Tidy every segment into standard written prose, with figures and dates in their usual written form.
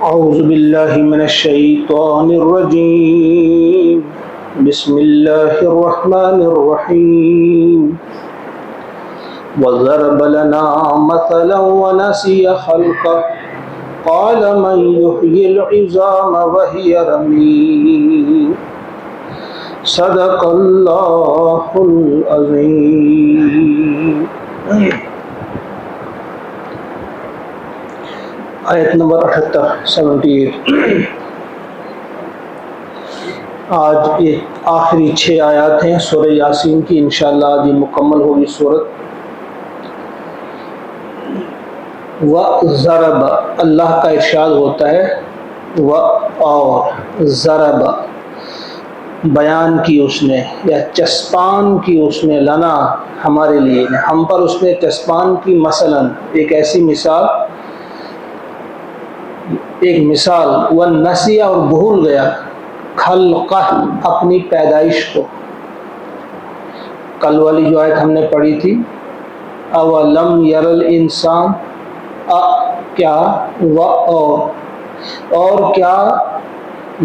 أعوذ بالله من الشيطان الرجيم بسم الله الرحمن الرحيم وضرب لنا مثلا ونسي خلقه قال من يحيي العظام وهي رميم صدق الله العظيم. آیت نمبر 78 آج یہ آخری 6 آیات ہیں سورہ یاسین کی. انشاءاللہ آج یہ مکمل ہوگی صورت. وَضَرَبَ اللہ کا ارشاد ہوتا ہے اور ضرب بیان کی اس نے یا چسپان کی اس نے لنا ہمارے لیے ہم پر اس نے چسپان کی مثلا ایک ایسی مثال وَنَسِيَ اور بھول گیا خلقہ اپنی پیدائش کو. کل والی جو آیت ہم نے پڑھی تھی اولم یر الانسان کیا اور کیا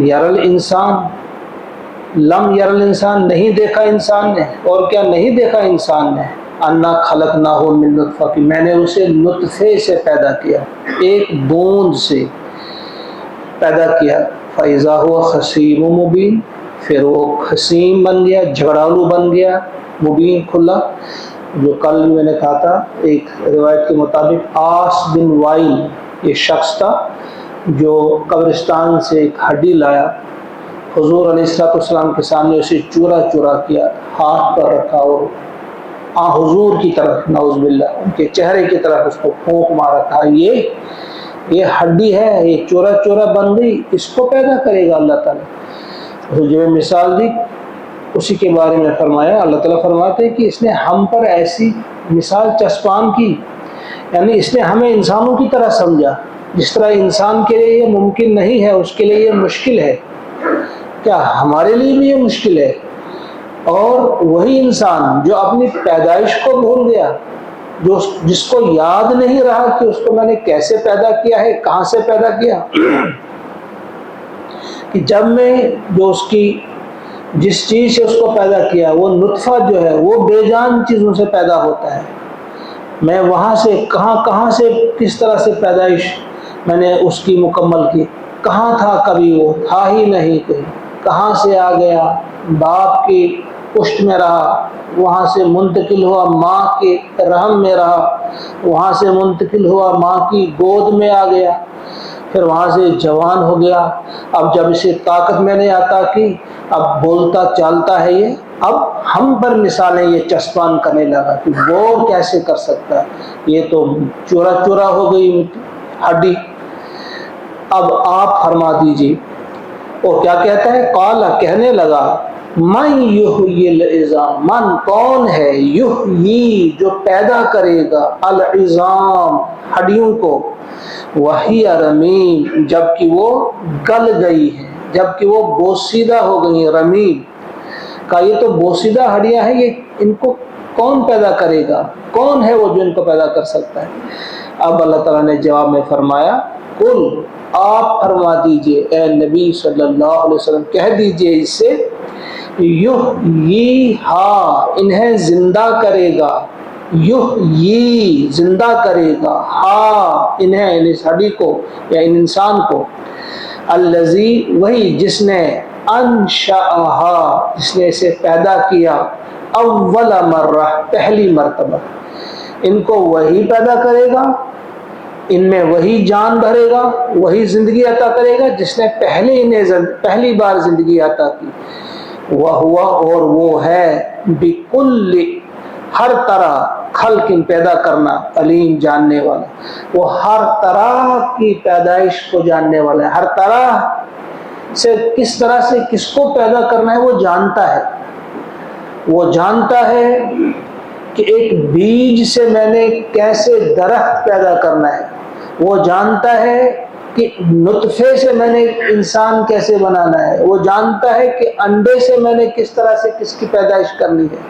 یر الانسان لم یر الانسان نہیں دیکھا انسان نے اور کیا نہیں دیکھا انسان نے انا خلقناہ من نطفہ کی میں نے اسے نطفے سے پیدا کیا ایک بوند سے پیدا کیا فَإِذَا هُوَ خَصِيمٌ مُبِينٌ پھر وہ خصیم بن گیا جھگڑالو بن گیا مبین کھلا. جو کل میں نے کہا تھا ایک روایت کے مطابق آس بن وائل یہ شخص تھا جو قبرستان سے ایک ہڈی لایا حضور علیہ السلام کے سامنے اسے چورا چورا کیا ہاتھ پر رکھا اور حضور کی طرف نعوذ باللہ ان کے چہرے کی طرف اس کو پھونک مارا تھا یہ ہڈی ہے یہ چورا چورا بن گئی اس کو پیدا کرے گا اللہ تعالیٰ. جو مثال دی اسی کے بارے میں فرمایا اللہ تعالیٰ فرماتے ہیں کہ اس نے ہم پر ایسی مثال چسپان کی یعنی اس نے ہمیں انسانوں کی طرح سمجھا جس طرح انسان کے لیے یہ ممکن نہیں ہے اس کے لیے یہ مشکل ہے کیا ہمارے لیے بھی یہ مشکل ہے. اور وہی انسان جو اپنی پیدائش کو بھول گیا جس کو یاد نہیں رہا کہ اس کو میں نے کیسے پیدا کیا ہے کہاں سے پیدا کیا کہ جب میں جو اس کی جس چیز سے اس کو پیدا کیا وہ نطفہ جو ہے وہ بے جان چیزوں سے پیدا ہوتا ہے. میں وہاں سے کہاں سے کس طرح سے پیدائش میں نے اس کی مکمل کی کہاں تھا کبھی وہ تھا ہی نہیں کہیں کہاں سے آ گیا باپ کی پشت میں رہا وہاں سے منتقل ہوا ماں کے رحم میں رہا وہاں سے منتقل ہوا ماں کی گود میں آ گیا پھر وہاں سے جوان ہو گیا. اب جب اسے طاقت میں نے عطا کی اب بولتا چالتا ہے یہ اب ہم پر مثالیں یہ چسپان کرنے لگا کہ وہ کیسے کر سکتا ہے یہ تو چورا چورا ہو گئی ہڈی. اب آپ فرما دیجیے وہ کیا کہتا ہے قال کہنے لگا من یحیی العظام من کون ہے یحیی جو پیدا کرے گا العظام ہڈیوں کو وہی رمیم جبکہ وہ گل گئی ہے جبکہ وہ بوسیدہ ہو گئی ہیں. رمیم کا یہ تو بوسیدہ ہڈیاں ہیں یہ ان کو کون پیدا کرے گا کون ہے وہ جو ان کو پیدا کر سکتا ہے. اب اللہ تعالیٰ نے جواب میں فرمایا قل آپ فرما دیجئے اے نبی صلی اللہ علیہ وسلم کہہ دیجئے اس سے یحییہا انہیں زندہ کرے گا یحیی زندہ کرے گا ہاں انہیں اس ہڈی کو یا ان انسان کو الذی وہی جس نے انشأہا جس نے اسے پیدا کیا اول مرہ پہلی مرتبہ ان کو وہی پیدا کرے گا ان میں وہی جان بھرے گا وہی زندگی عطا کرے گا جس نے پہلی بار زندگی عطا کی. وہوا اور وہ ہے بکل ہر طرح خلق پیدا کرنا علیم جاننے والا وہ ہر طرح کی پیدائش کو جاننے والا ہے ہر طرح سے کس طرح سے کس کو پیدا کرنا ہے وہ جانتا ہے کہ ایک بیج سے میں نے کیسے درخت پیدا کرنا ہے وہ جانتا ہے کہ نطفے سے میں نے انسان کیسے بنانا ہے، وہ جانتا ہے کہ انڈے سے میں نے کس طرح سے کس کی پیدائش کرنی ہے،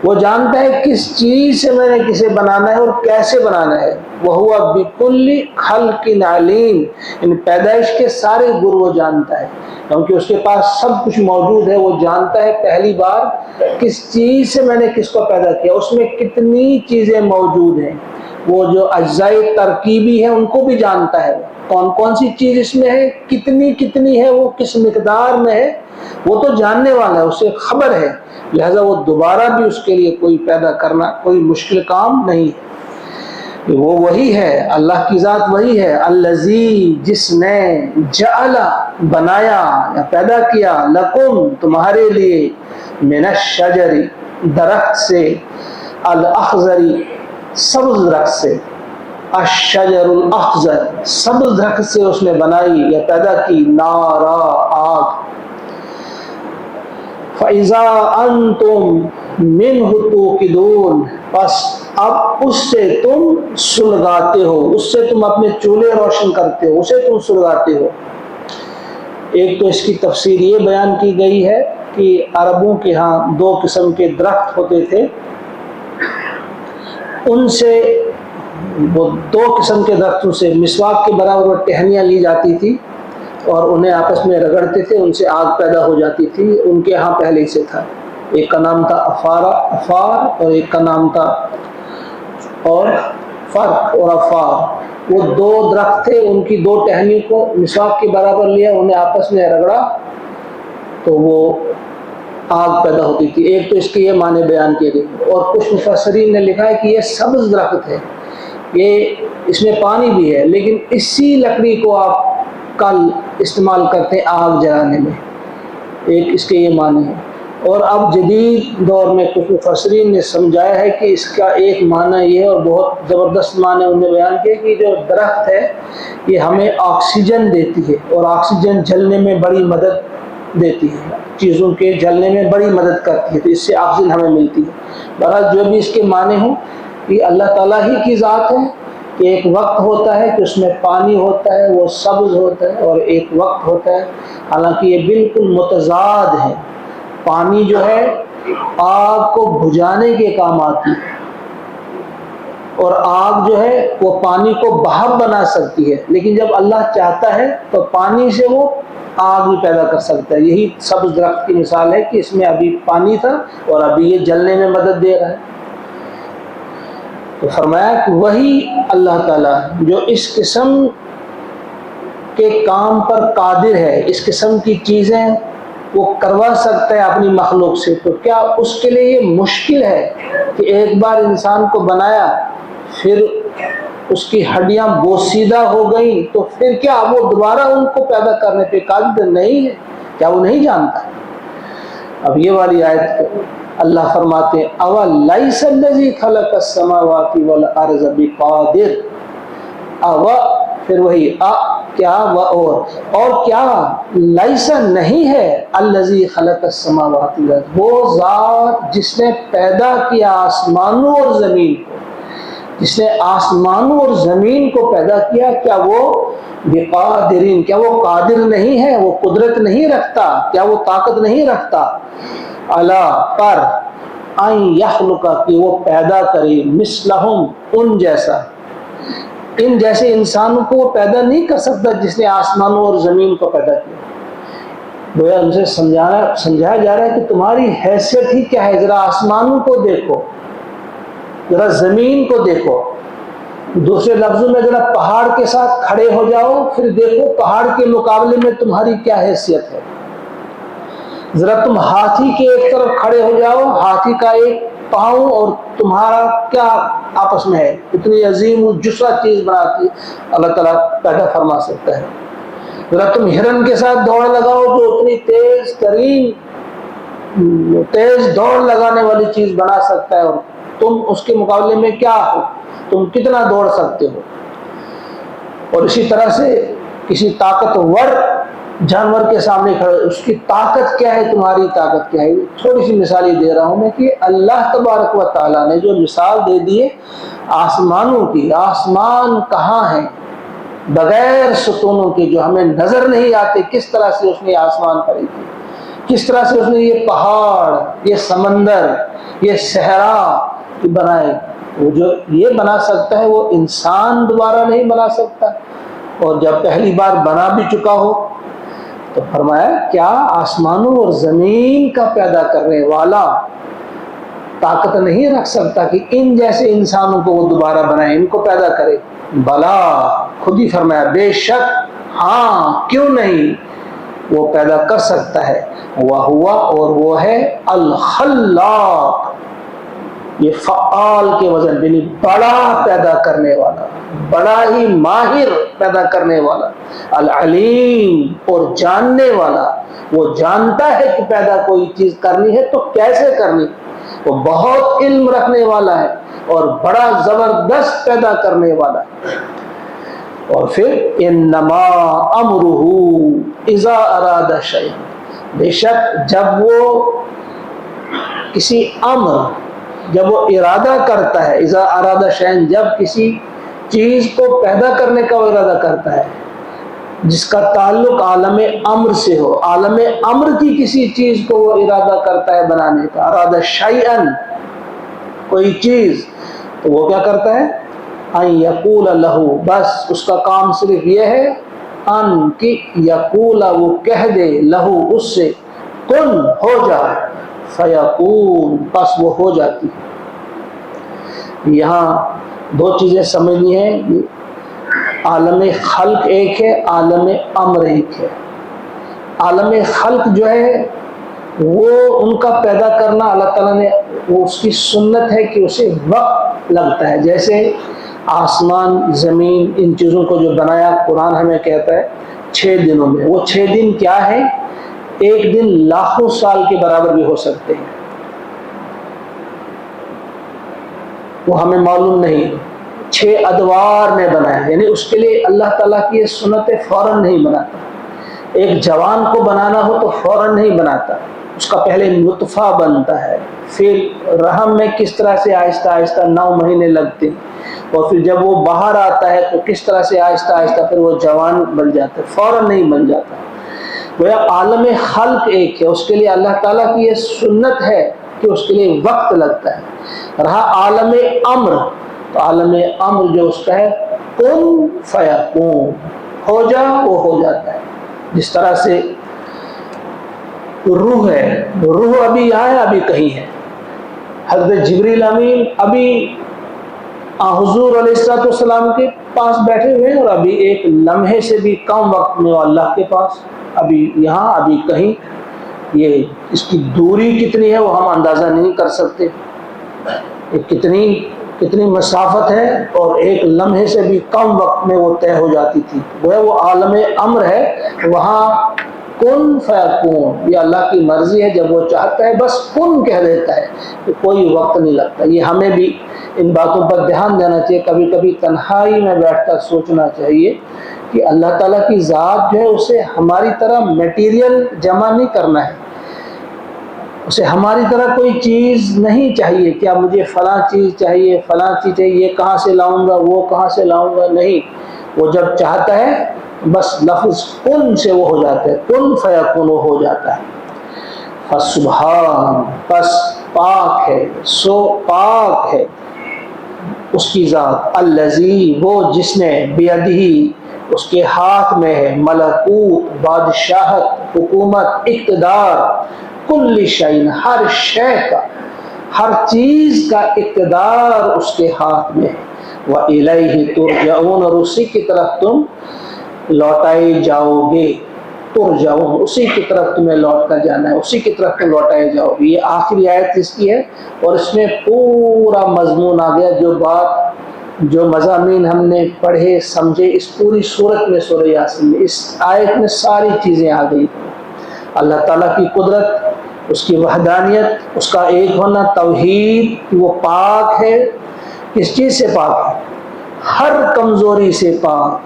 وہ جانتا ہے کس چیز سے میں نے کسے بنانا ہے اور کیسے بنانا ہے. وَهُوَ بِكُلِّ خَلْقٍ عَلِيمٌ، یعنی پیدائش کے سارے گر وہ جانتا ہے، کیونکہ اس کے پاس سب کچھ موجود ہے. وہ جانتا ہے پہلی بار کس چیز سے میں نے کس کو پیدا کیا، اس میں کتنی چیزیں موجود ہیں. وہ جو اجزائے ترکیبی ہیں ان کو بھی جانتا ہے، کون کون سی چیز اس میں ہے، کتنی ہے، وہ کس مقدار میں ہے، وہ تو جاننے والا ہے، اسے خبر ہے. لہذا وہ دوبارہ بھی اس کے لیے کوئی پیدا کرنا کوئی مشکل کام نہیں ہے. وہ وہی ہے، اللہ کی ذات وہی ہے. الذی، جس نے، جعل، بنایا یا پیدا کیا، لکم، تمہارے لیے، من الشجر، درخت سے، الاخضری، سبز درخت سے، الشجر الاخضر، سبز درخت سے اس نے بنائی یا پیدا کی، نارا، آگ. فَإِذَا أَنْتُمْ مِنْهُ تُوقِدُونَ، بس اب اس سے تم سلگاتے ہو، اس سے تم اپنے چولہے روشن کرتے ہو، اسے تم سلگاتے ہو. ایک تو اس کی تفسیر یہ بیان کی گئی ہے کہ عربوں کے ہاں 2 قسم کے درخت ہوتے تھے، ان سے وہ 2 قسم کے درختوں سے مسواک کے برابر وہ ٹہنیاں لی جاتی تھی اور انہیں آپس میں رگڑتے تھے، ان سے آگ پیدا ہو جاتی تھی. ان کے ہاں پہلے ہی سے تھا. ایک کا نام تھا افار اور ایک کا نام تھا اور فرق اور افار. وہ 2 درخت تھے، ان کی 2 ٹہنیوں کو مسواک کے برابر لیا، انہیں آپس میں رگڑا تو وہ آگ پیدا ہوتی تھی. ایک تو اس کے یہ معنی بیان کیے گئے، اور کچھ مفسرین نے لکھا ہے کہ یہ سبز درخت ہے، یہ اس میں پانی بھی ہے، لیکن اسی لکڑی کو آپ کل استعمال کرتے ہیں آگ جلانے میں. ایک اس کے یہ معنی ہے. اور اب جدید دور میں کچھ مفسرین نے سمجھایا ہے کہ اس کا ایک معنی یہ ہے، اور بہت زبردست معنی انہوں نے بیان کیا، کہ جو درخت ہے یہ ہمیں آکسیجن دیتی ہے، اور آکسیجن جلنے میں بڑی مدد دیتی ہے، چیزوں کے جلنے میں بڑی مدد کرتی ہے، تو اس سے آکسیجن ہمیں ملتی ہے. بہرحال جو بھی اس کے معنی ہوں، یہ اللہ تعالیٰ ہی کی ذات ہے کہ ایک وقت ہوتا ہے کہ اس میں پانی ہوتا ہے، وہ سبز ہوتا ہے، اور ایک وقت ہوتا ہے، حالانکہ یہ بالکل متضاد ہے. پانی جو ہے آگ کو بجھانے کے کام آتی ہے، اور آگ جو ہے وہ پانی کو بھاپ بنا سکتی ہے، لیکن جب اللہ چاہتا ہے تو پانی سے وہ آگ بھی پیدا کر سکتا ہے. یہی سبز درخت کی مثال ہے کہ اس میں ابھی پانی تھا اور ابھی یہ جلنے میں مدد دے رہا ہے. تو فرمایا کہ وہی اللہ تعالیٰ جو اس قسم کے کام پر قادر ہے، اس قسم کی چیزیں وہ کروا سکتا ہے اپنی مخلوق سے، تو کیا اس کے لیے یہ مشکل ہے کہ ایک بار انسان کو بنایا، پھر اس کی ہڈیاں بوسیدہ ہو گئیں، تو پھر کیا وہ دوبارہ ان کو پیدا کرنے پہ قادر نہیں ہے؟ کیا وہ نہیں جانتا؟ اب یہ والی آیت اللہ فرماتے ہیں اَوَلَيْسَ الَّذِي خَلَقَ السَّمَاوَاتِ وَالْأَرْضَ بِقَادِرٍ، پھر وہی کیا اور کیا، لیسا نہیں ہے، الذی خلق السماوات والارض، وہ ذات جس نے پیدا کیا آسمانوں اور زمین کو، جس نے آسمانوں اور زمین کو پیدا کیا، کیا وہ بقادرین، کیا وہ قادر نہیں ہے، وہ قدرت نہیں رکھتا، کیا وہ طاقت نہیں رکھتا، علی پر، ان یخلق، کہ وہ پیدا کرے، مثلہم، ان جیسا، ان جیسے انسانوں کو وہ پیدا نہیں کر سکتا جس نے آسمانوں اور زمین کو پیدا کیا. گویا ان سے سمجھایا جا رہا ہے کہ تمہاری حیثیت ہی کیا ہے، ذرا آسمانوں کو دیکھو، ذرا زمین کو دیکھو. دوسرے لفظوں میں ذرا پہاڑ کے ساتھ کھڑے ہو جاؤ، پھر دیکھو پہاڑ کے مقابلے میں تمہاری کیا حیثیت ہے. ذرا تم ہاتھی کے ایک طرف کھڑے ہو جاؤ، ہاتھی کا ایک پاؤں اور تمہارا کیا آپس میں ہے، اتنی عظیم الجثہ چیز بنا کے اللہ تعالیٰ پیدا فرما سکتا ہے. ذرا تم ہرن کے ساتھ دوڑ لگاؤ جو اتنی تیز دوڑ لگانے والی چیز بنا سکتا ہے، اور تم اس کے مقابلے میں کیا ہو، تم کتنا دوڑ سکتے ہو. اور اسی طرح سے کسی طاقتور جانور کے سامنے کھڑے، اس کی طاقت کیا ہے، تمہاری طاقت کیا ہے. تھوڑی سی مثال ہی دے رہا ہوں میں کہ اللہ تبارک و تعالیٰ نے جو مثال دے دی ہے آسمانوں کی، آسمان کہاں ہیں بغیر ستونوں کے جو ہمیں نظر نہیں آتے، کس طرح سے اس نے آسمان کھڑے کیے، کس طرح سے اس نے یہ پہاڑ، یہ سمندر، یہ صحرا بنائے. وہ جو یہ بنا سکتا ہے وہ انسان دوبارہ نہیں بنا سکتا. اور جب پہلی بار بنا بھی چکا ہو تو فرمایا کیا آسمانوں اور زمین کا پیدا کرنے والا طاقت نہیں رکھ سکتا کہ ان جیسے انسانوں کو وہ دوبارہ بنائے، ان کو پیدا کرے؟ بلا، خود ہی فرمایا بے شک، ہاں کیوں نہیں، وہ پیدا کر سکتا ہے. وَهُوَ، اور وہ ہے الخلاق، یہ فعال کے وزن یعنی بڑا پیدا کرنے والا، بڑا ہی ماہر پیدا کرنے والا، العلیم، اور جاننے والا. وہ جانتا ہے کہ پیدا کوئی چیز کرنی ہے تو کیسے کرنی. وہ بہت علم رکھنے والا ہے اور بڑا زبردست پیدا کرنے والا ہے. اور پھر انما امرہ اذا اراد شیئا، بے شک جب وہ کسی امر، جب وہ ارادہ کرتا ہے، اذا اراد شیئا، جب کسی چیز کو پیدا کرنے کا وہ ارادہ کرتا ہے جس کا تعلق عالم امر سے ہو، عالم امر کی کسی چیز کو وہ ارادہ کرتا ہے بنانے کا، اراد شیئا، کوئی چیز، تو وہ کیا کرتا ہے؟ ان یقول لہو، بس اس کا کام صرف یہ ہے ان کی یقول، وہ کہہ دے، لہو اس سے، کن، ہو جا، فیکون، بس وہ ہو جاتی. یہاں دو چیزیں سمجھنی ہیں، عالم خلق ایک ہے، عالم امر ایک ہے. عالم خلق جو ہے وہ ان کا پیدا کرنا اللہ تعالیٰ نے، وہ اس کی سنت ہے کہ اسے وقت لگتا ہے. جیسے آسمان، زمین، ان چیزوں کو جو بنایا قرآن ہمیں کہتا ہے 6 دنوں میں. وہ 6 دن کیا ہے؟ ایک دن لاکھوں سال کے برابر بھی ہو سکتے ہیں، وہ ہمیں معلوم نہیں. 6 ادوار میں بنایا، یعنی اس کے لیے اللہ تعالیٰ کی یہ سنت فوراً نہیں بناتا. ایک جوان کو بنانا ہو تو فوراً نہیں بناتا، اس کا پہلے نطفہ بنتا ہے، پھر رحم میں کس طرح سے آہستہ آہستہ 9 مہینے لگتے ہیں، اور پھر جب وہ باہر آتا ہے تو کس طرح سے آہستہ آہستہ پھر وہ جوان بن جاتا ہے، فوراً نہیں بن جاتا. وہ عالم خلق ایک ہے، اس کے لیے اللہ تعالیٰ کی یہ سنت ہے کہ اس کے لیے وقت لگتا ہے. رہا عالم امر، تو عالم امر جو اس کا ہے کن فیکون، ہو جا، وہ ہو جاتا ہے. جس طرح سے روح ہے، روح ابھی یہاں ہے، ابھی کہیں ہے. حضرت جبریل امین ابھی حضور علیہ السلام کے پاس بیٹھے ہوئے ہیں، اور ابھی ایک لمحے سے بھی کم وقت میں وہ اللہ کے پاس، ابھی یہاں، ابھی کہیں. یہ اس کی دوری کتنی ہے وہ ہم اندازہ نہیں کر سکتے، کتنی مسافت ہے، اور ایک لمحے سے بھی کم وقت میں وہ طے ہو جاتی تھی. وہ عالم امر ہے، وہاں کن فیکون، یہ اللہ کی مرضی ہے، جب وہ چاہتا ہے بس کن کہہ دیتا ہے، کہ کوئی وقت نہیں لگتا. یہ ہمیں بھی ان باتوں پر دھیان دینا چاہیے. کبھی کبھی تنہائی میں بیٹھ کر سوچنا چاہیے کہ اللہ تعالیٰ کی ذات جو ہے اسے ہماری طرح میٹیریل جمع نہیں کرنا ہے، اسے ہماری طرح کوئی چیز نہیں چاہیے، کیا مجھے فلاں چیز چاہیے، فلاں چیز چاہیے، یہ کہاں سے لاؤں گا، وہ کہاں سے لاؤں گا، نہیں. وہ جب چاہتا ہے بس لفظ کن سے وہ ہو جاتا ہے، کن فیکون، وہ ہو جاتا ہے. فسبحان، پس پاک ہے، سو پاک ہے اس کی ذات، الذی، وہ جس نے، بیدہی، اس کے ہاتھ میں ہے، ملکوت، بادشاہت، حکومت، اقتدار، کل شیء، ہر شے کا، ہر چیز کا اقتدار اس کے ہاتھ میں ہے. وَإِلَيْهِ تُرْجَعُونَ، اور اسی کی طرف تم لوٹائے جاؤ گے. ترجعون، اسی کی طرف تمہیں لوٹ کر جانا ہے، اسی کی طرف تم لوٹائے جاؤ گے. یہ آخری آیت اس کی ہے، اور اس میں پورا مضمون آ گیا. جو مضامین ہم نے پڑھے سمجھے اس پوری صورت میں، سورہ یاسین میں، اس آیت میں ساری چیزیں آ گئی. اللہ تعالیٰ کی قدرت، اس کی وحدانیت، اس کا ایک ہونا، توحید، وہ پاک ہے. کس چیز سے پاک ہے؟ ہر کمزوری سے پاک،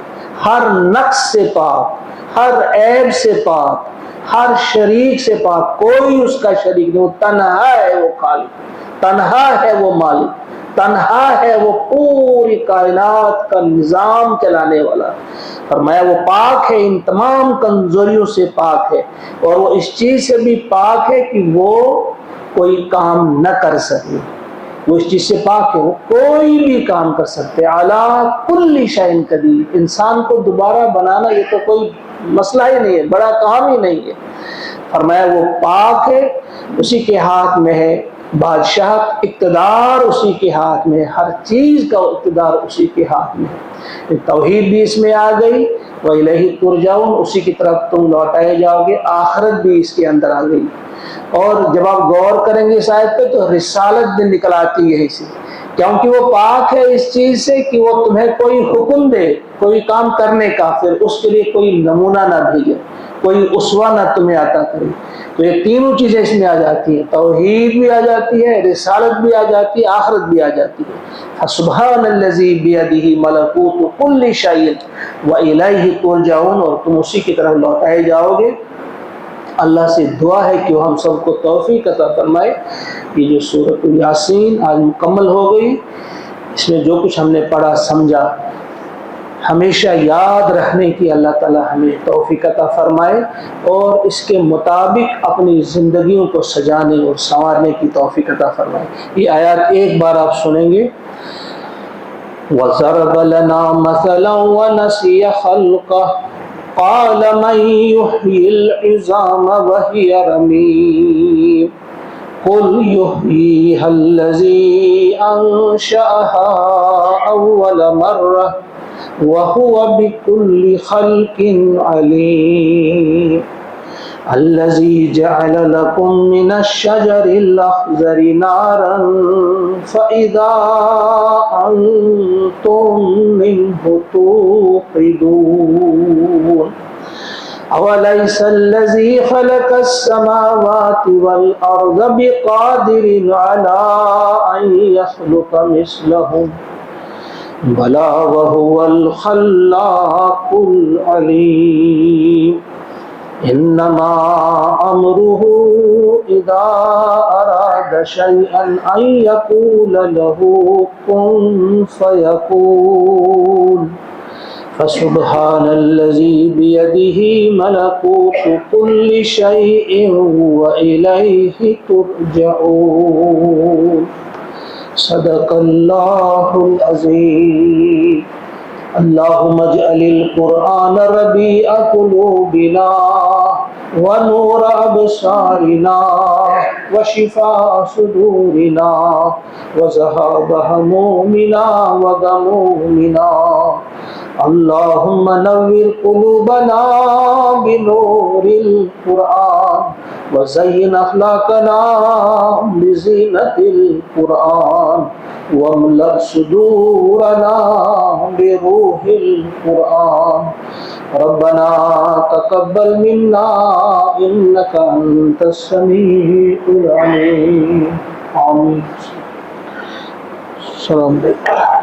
ہر نقص سے پاک، ہر عیب سے پاک، ہر شریک سے پاک. کوئی اس کا شریک نہیں، وہ تنہا ہے، وہ خالق، تنہا ہے وہ مالک. تنہا ہے وہ پوری کائنات کا نظام چلانے والا. فرمایا وہ پاک ہے، ان تمام کمزوریوں سے پاک ہے، اور وہ اس چیز سے بھی پاک ہے کہ وہ کوئی کام نہ کر سکے. وہ اس چیز سے پاک ہے، وہ کوئی بھی کام کر سکتے. علی کل شیء قدیر. انسان کو دوبارہ بنانا یہ تو کوئی مسئلہ ہی نہیں ہے، بڑا کام ہی نہیں ہے. فرمایا وہ پاک ہے، اسی کے ہاتھ میں ہے بادشاہت، اقتدار اسی کے ہاتھ میں ہے، ہر چیز کا اقتدار اسی کے ہاتھ میں ہے. توحید بھی اس میں آ گئی، وَإِلَيْهِ تُرْجَعُونَ، اسی کی طرف تم لوٹائے جاؤ گے. آخرت بھی اس کے اندر آ گئی. اور جب آپ غور کریں گے اس آیت پہ تو رسالت بھی نکل آتی ہے اسی، کیونکہ وہ پاک ہے اس چیز سے کہ وہ تمہیں کوئی حکم دے کوئی کام کرنے کا، پھر اس کے لیے کوئی نمونہ نہ بھیجے، کوئی اسوہ نہ تمہیں عطا کرے. تو یہ تینوں چیزیں اس میں آ جاتی ہیں، توحید بھی آ جاتی ہے، رسالت بھی آ جاتی ہے، آخرت بھی آ جاتی ہے. فسبحان الذی بیدہ ملکوت کل شیء وإلیہ ترجعون، اور تم اسی کی طرف لوٹائے جاؤ گے. اللہ سے دعا ہے کہ وہ ہم سب کو توفیق عطا فرمائے. یہ جو سورۃ یاسین آج مکمل ہو گئی، اس میں جو کچھ ہم نے پڑھا سمجھا ہمیشہ یاد رکھنے کی اللہ تعالی ہمیں توفیق عطا فرمائے، اور اس کے مطابق اپنی زندگیوں کو سجانے اور سنوارنے کی توفیق عطا فرمائے. یہ آیات ایک بار آپ سنیں گے. وَضَرَبَ لَنَا مَثَلًا وَنَسِيَ خَلْقَهُ قال من يحيي العظام وهي رميم قل يحييها الذي أنشأها أول مرة وهو بكل خلق عليم الذي جعل لكم من الشجر الأخضر نارا فإذا أنتم منه توقدون أوليس الذي خلق السماوات والأرض بقادر على أن يخلق مثلهم بلى وهو الخلاق العليم انما امره اذا اراد شيئا ان يقول له كن فيكون فسبحان الذي بيده ملكوت كل شيء واليه ترجعون. صدق اللہ العظیم. اللهم اجعل القرآن ربيع قلوبنا ونور أبصارنا وشفاء صدورنا وذهاب همومنا وغمومنا. اللهم نور قلوبنا بنور القرآن وزين أخلاقنا بزينة القرآن واملأ صدورنا بروح القرآن. ربنا تقبل منا إنك أنت السميع العليم. آمين. السلام علیکم.